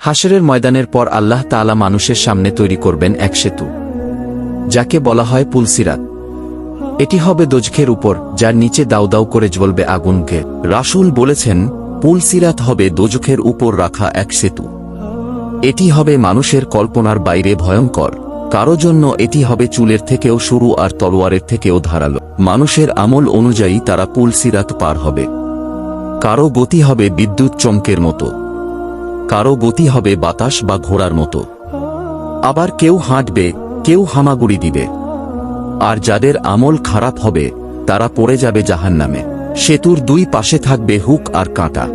হাশরের ময়দানের পর আল্লাহ তাআলা মানুষের সামনে তৈরি করবেন এক সেতু, যাকে বলা হয় পুল সিরাত। এটি হবে দোজখের উপর, যার নিচে দাউ দাউ করে জ্বলবে আগুনকে। রাসূল বলেছেন, পুল সিরাত হবে দোজখের উপর রাখা এক সেতু। এটি হবে মানুষের কল্পনার বাইরে ভয়ঙ্কর। কারো জন্য এটি হবে চুলের থেকেও সরু আর তলোয়ারের থেকেও ধারালো। মানুষের আমল অনুযায়ী তারা পুল সিরাত পার হবে। কারো গতি হবে বিদ্যুৎ চমকের মতো, কারো গতি হবে বাতাস বা ঘোড়ার মতো। আবার কেউ হাঁটবে, কেউ হামাগুড়ি দিবে। আর যাদের আমল খারাপ হবে তারা পড়ে যাবে জাহান্নামে। সেতুর দুই পাশে থাকবে হুক আর কাঁটা,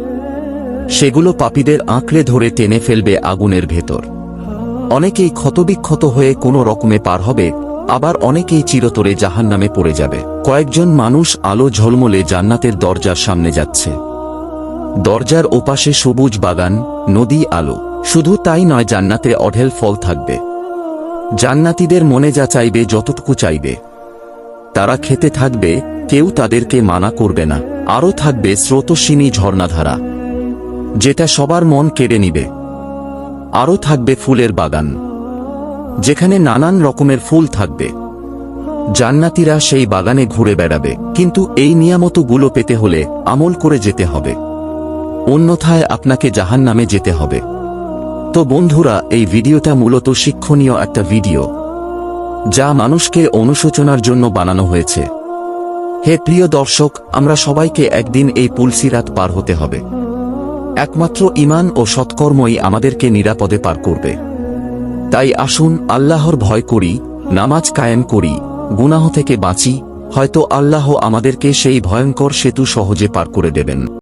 সেগুলো পাপীদের আঁকড়ে ধরে টেনে ফেলবে আগুনের ভেতর। অনেকেই ক্ষতবিক্ষত হয়ে কোনো রকমে পার হবে, আবার অনেকেই চিরতরে জাহান্নামে পড়ে যাবে। কয়েকজন মানুষ আলো ঝলমলে জান্নাতের দরজার সামনে যাচ্ছে। দরজার ওপাশে সবুজ বাগান, নদী, আলো। শুধু তাই নয়, জান্নাতে অঢেল ফল থাকবে। জান্নাতীদের মনে যা চাইবে, যতটুকু চাইবে তারা খেতে থাকবে, কেউ তাদেরকে মানা করবে না। আরও থাকবে স্রোতস্বিনী ঝর্ণাধারা, যেটা সবার মন কেড়ে নিবে। আরও থাকবে ফুলের বাগান, যেখানে নানান রকমের ফুল থাকবে। জান্নাতীরা সেই বাগানে ঘুরে বেড়াবে। কিন্তু এই নিয়ামতগুলো পেতে হলে আমল করে যেতে হবে, অন্যথায় আপনাকে জাহান্নামে যেতে হবে। তো বন্ধুরা, এই ভিডিওটা মূলত শিক্ষণীয় একটা ভিডিও, যা মানুষকে অনুশোচনার জন্য বানানো হয়েছে। হে প্রিয় দর্শক, আমরা সবাইকে একদিন এই পুল সিরাত পার হতে হবে। একমাত্র ঈমান ও সৎকর্মই আমাদেরকে নিরাপদে পার করবে। তাই আসুন আল্লাহর ভয় করি, নামাজ কায়েম করি, গুনাহ থেকে বাঁচি। হয়তো আল্লাহ আমাদেরকে সেই ভয়ঙ্কর সেতু সহজে পার করে দেবেন।